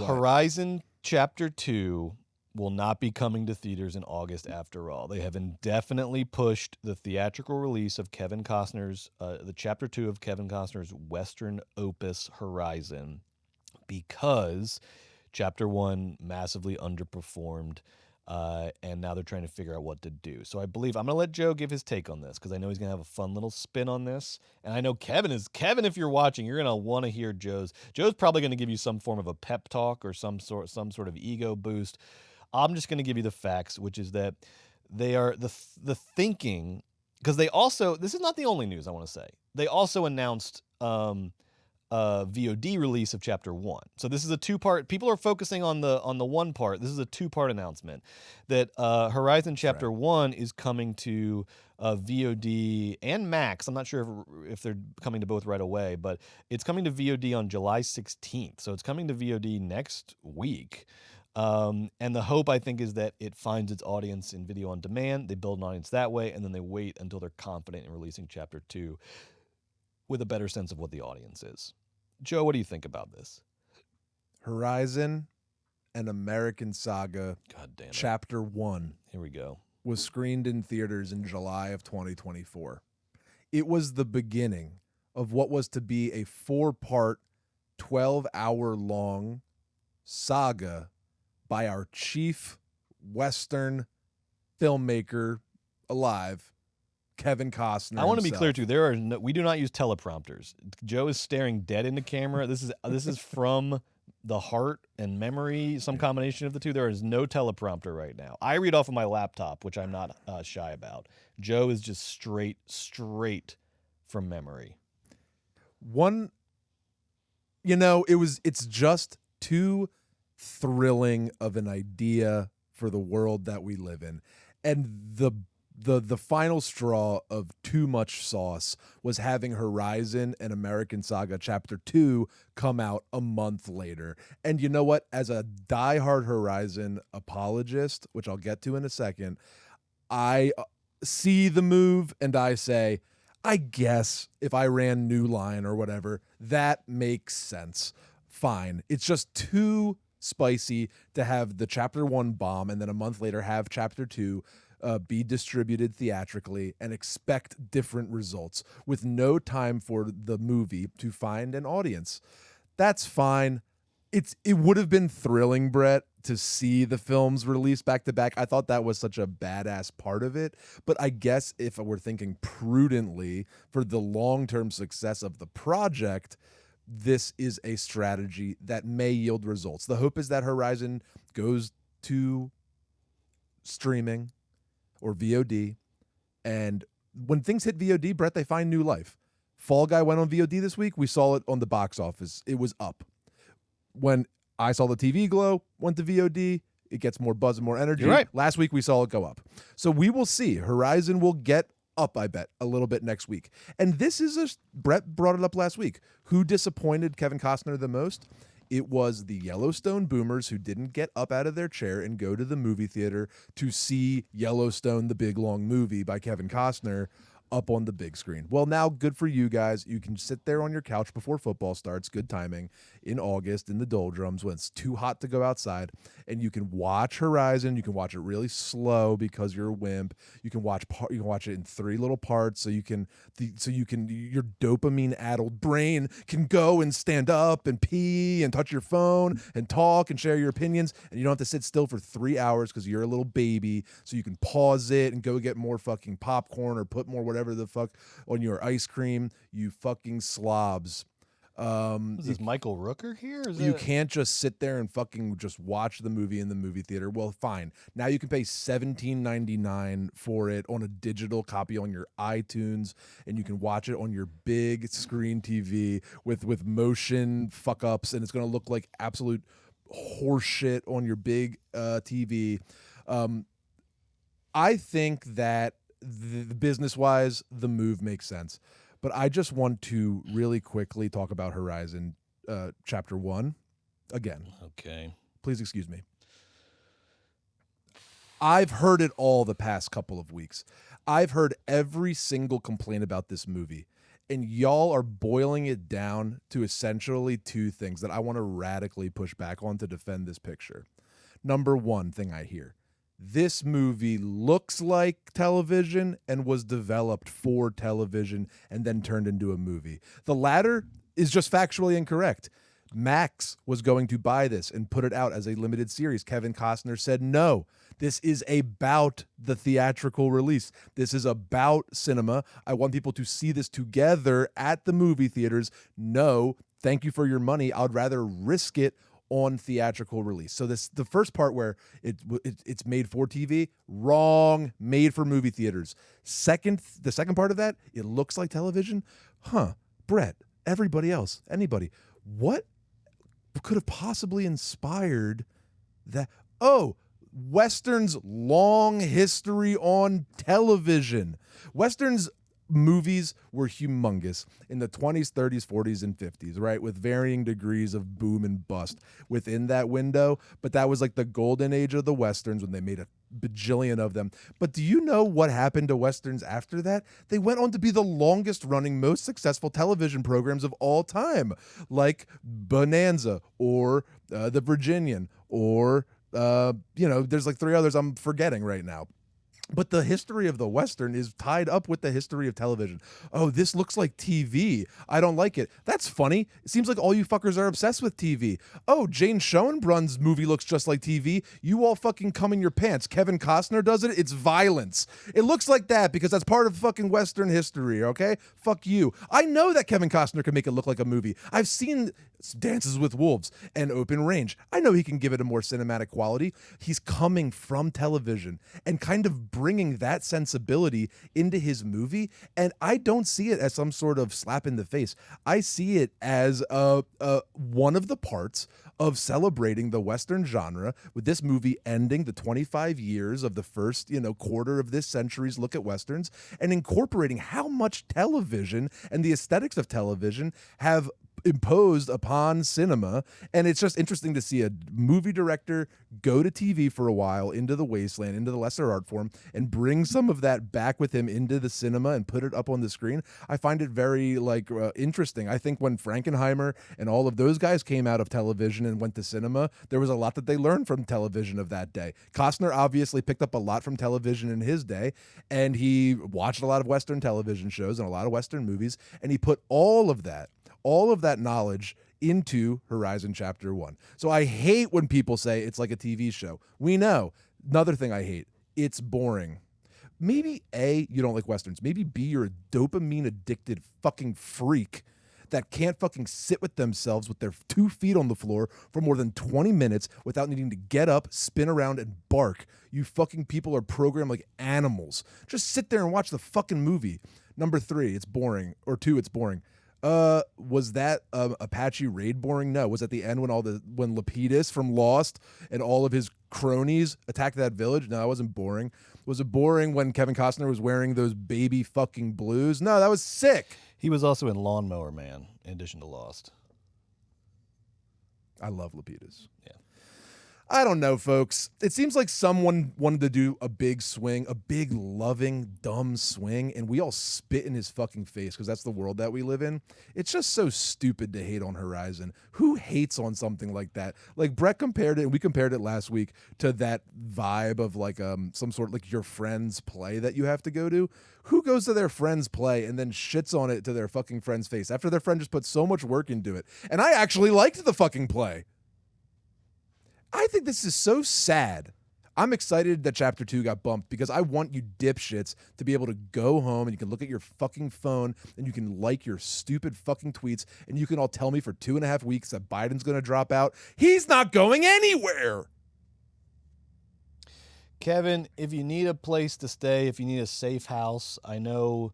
Horizon Chapter 2 will not be coming to theaters in August after all. They have indefinitely pushed the theatrical release of Kevin Costner's, the Chapter 2 of Kevin Costner's Western opus Horizon, because Chapter 1 massively underperformed, and now they're trying to figure out what to do. So I believe I'm going to let Joe give his take on this because I know he's going to have a fun little spin on this. And I know Kevin, if you're watching, you're going to want to hear Joe's. Joe's probably going to give you some form of a pep talk or some sort of ego boost. I'm just going to give you the facts, which is that they are the thinking, because they also, this is not the only news I want to say. They also announced VOD release of Chapter 1. So this is a two-part. People are focusing on the one part. This is a two-part announcement that Horizon Chapter 1 is coming to VOD and Max. I'm not sure if they're coming to both right away, but it's coming to VOD on July 16th. So it's coming to VOD next week. And the hope, I think, is that it finds its audience in video on demand. They build an audience that way, and then they wait until they're confident in releasing Chapter 2 with a better sense of what the audience is. Joe, what do you think about this? Horizon and American Saga God damn it. Chapter 1. Here we go. Was screened in theaters in July of 2024. It was the beginning of what was to be a 4-part, 12-hour-long saga by our chief Western filmmaker alive, Kevin Costner. I want to be himself. clear too. We do not use teleprompters. Joe is staring dead into camera. This is from the heart and memory, some combination of the two. There is no teleprompter right now. I read off of my laptop, which I'm not shy about. Joe is just straight from memory. It's just too thrilling of an idea for the world that we live in, and the final straw of too much sauce was having Horizon and American Saga Chapter 2 come out a month later. And you know what? As a diehard Horizon apologist, which I'll get to in a second, I see the move and I say, I guess if I ran New Line or whatever, that makes sense. Fine. It's just too spicy to have the Chapter 1 bomb and then a month later have Chapter 2 be distributed theatrically and expect different results with no time for the movie to find an audience. That's fine. It would have been thrilling, Brett, to see the films released back to back. I thought that was such a badass part of it. But I guess if we're thinking prudently for the long-term success of the project, this is a strategy that may yield results. The hope is that Horizon goes to streaming or VOD, and when things hit VOD, Brett, they find new life. Fall Guy went on VOD this week. We saw it on the box office. It was up. When I Saw the TV Glow went to VOD, it gets more buzz and more energy. You're right. Last week we saw it go up. So we will see. Horizon will get up, I bet, a little bit next week. And this is Brett brought it up last week. Who disappointed Kevin Costner the most? It was the Yellowstone boomers who didn't get up out of their chair and go to the movie theater to see Yellowstone, the big long movie by Kevin Costner, up on the big screen. Well, now, good for you guys. You can sit there on your couch before football starts, good timing, in August in the doldrums when it's too hot to go outside, and you can watch Horizon. You can watch it really slow because you're a wimp. You can watch it in 3 little parts so your dopamine-addled brain can go and stand up and pee and touch your phone and talk and share your opinions, and you don't have to sit still for 3 hours because you're a little baby, so you can pause it and go get more fucking popcorn or put more whatever the fuck on your ice cream, you fucking slobs. Is this Michael Rooker here? You can't just sit there and fucking just watch the movie in the movie theater. Well, fine. Now you can pay $17.99 for it on a digital copy on your iTunes, and you can watch it on your big screen TV with motion fuck ups, and it's going to look like absolute horseshit on your big TV. I think that the business-wise, the move makes sense. But I just want to really quickly talk about Horizon Chapter 1 again. Okay. Please excuse me. I've heard it all the past couple of weeks. I've heard every single complaint about this movie. and y'all are boiling it down to essentially two things that I want to radically push back on to defend this picture. Number one thing I hear, this movie looks like television and was developed for television and then turned into a movie. The latter is just factually incorrect. Max was going to buy this and put it out as a limited series. Kevin Costner said no. This is about the theatrical release. This is about cinema. I want people to see this together at the movie theaters. No, thank you for your money. I'd rather risk it on theatrical release. So the first part where it's made for TV, wrong, made for movie theaters. The second part of that, it looks like television. Brett, everybody else, anybody, what could have possibly inspired that? Oh, Westerns' long history on television. Westerns movies were humongous in the 20s, 30s, 40s, and 50s, right? With varying degrees of boom and bust within that window. But that was like the golden age of the Westerns when they made a bajillion of them. But do you know what happened to Westerns after that? They went on to be the longest running, most successful television programs of all time, like Bonanza or The Virginian or, there's like three others I'm forgetting right now. But the history of the Western is tied up with the history of television. Oh, this looks like TV. I don't like it. That's funny. It seems like all you fuckers are obsessed with TV. Oh, Jane Schoenbrun's movie looks just like TV. You all fucking come in your pants. Kevin Costner does it. It's violence. It looks like that because that's part of fucking Western history, okay? Fuck you. I know that Kevin Costner can make it look like a movie. I've seen Dances with Wolves and Open Range. I know he can give it a more cinematic quality. He's coming from television and kind of bringing that sensibility into his movie, and I don't see it as some sort of slap in the face. I see it as one of the parts of celebrating the Western genre, with this movie ending the 25 years of the first, quarter of this century's look at Westerns, and incorporating how much television and the aesthetics of television have imposed upon cinema. And it's just interesting to see a movie director go to TV for a while, into the wasteland, into the lesser art form, and bring some of that back with him into the cinema and put it up on the screen. I find it very interesting. I think when Frankenheimer and all of those guys came out of television and went to cinema, there was a lot that they learned from television of that day. Costner obviously picked up a lot from television in his day, and he watched a lot of Western television shows and a lot of Western movies, and he put all of that knowledge into Horizon Chapter 1. So I hate when people say it's like a TV show. We know. Another thing I hate, it's boring. Maybe A, you don't like Westerns. Maybe B, you're a dopamine addicted fucking freak that can't fucking sit with themselves with their 2 feet on the floor for more than 20 minutes without needing to get up, spin around, and bark. You fucking people are programmed like animals. Just sit there and watch the fucking movie. Number 3, it's boring. Or 2, it's boring. Was that Apache raid boring? No. Was at the end when Lapidus from Lost and all of his cronies attacked that village? No, that wasn't boring. Was it boring when Kevin Costner was wearing those baby fucking blues? No, that was sick. He was also in Lawnmower Man, in addition to Lost. I love Lapidus. Yeah. I don't know, folks. It seems like someone wanted to do a big swing, a big, loving, dumb swing, and we all spit in his fucking face because that's the world that we live in. It's just so stupid to hate on Horizon. Who hates on something like that? Like, Brett compared it, and we compared it last week, to that vibe of like some sort of like your friend's play that you have to go to. Who goes to their friend's play and then shits on it to their fucking friend's face after their friend just put so much work into it? And I actually liked the fucking play. I think this is so sad. I'm excited that Chapter 2 got bumped because I want you dipshits to be able to go home and you can look at your fucking phone and you can like your stupid fucking tweets and you can all tell me for 2.5 weeks that Biden's going to drop out. He's not going anywhere. Kevin, if you need a place to stay, if you need a safe house, I know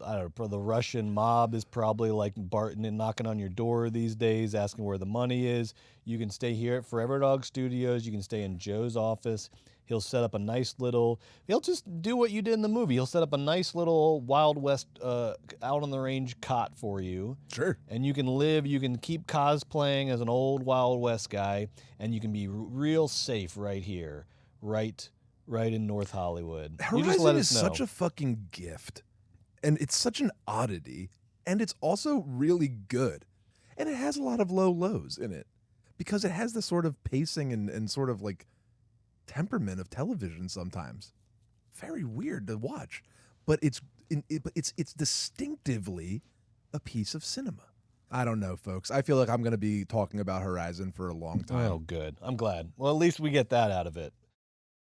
the Russian mob is probably like Barton and knocking on your door these days, asking where the money is. You can stay here at Forever Dog Studios. You can stay in Joe's office. He'll set up a nice little, he'll just do what you did in the movie. He'll set up a nice little Wild West, out on the range cot for you. Sure. And you can live, you can keep cosplaying as an old Wild West guy, and you can be real safe right here, right in North Hollywood. Horizon is such a fucking gift. And it's such an oddity, and it's also really good. And it has a lot of low lows in it because it has this sort of pacing and sort of like temperament of television sometimes. Very weird to watch, but it's distinctively a piece of cinema. I don't know, folks. I feel like I'm going to be talking about Horizon for a long time. Oh, good. I'm glad. Well, at least we get that out of it.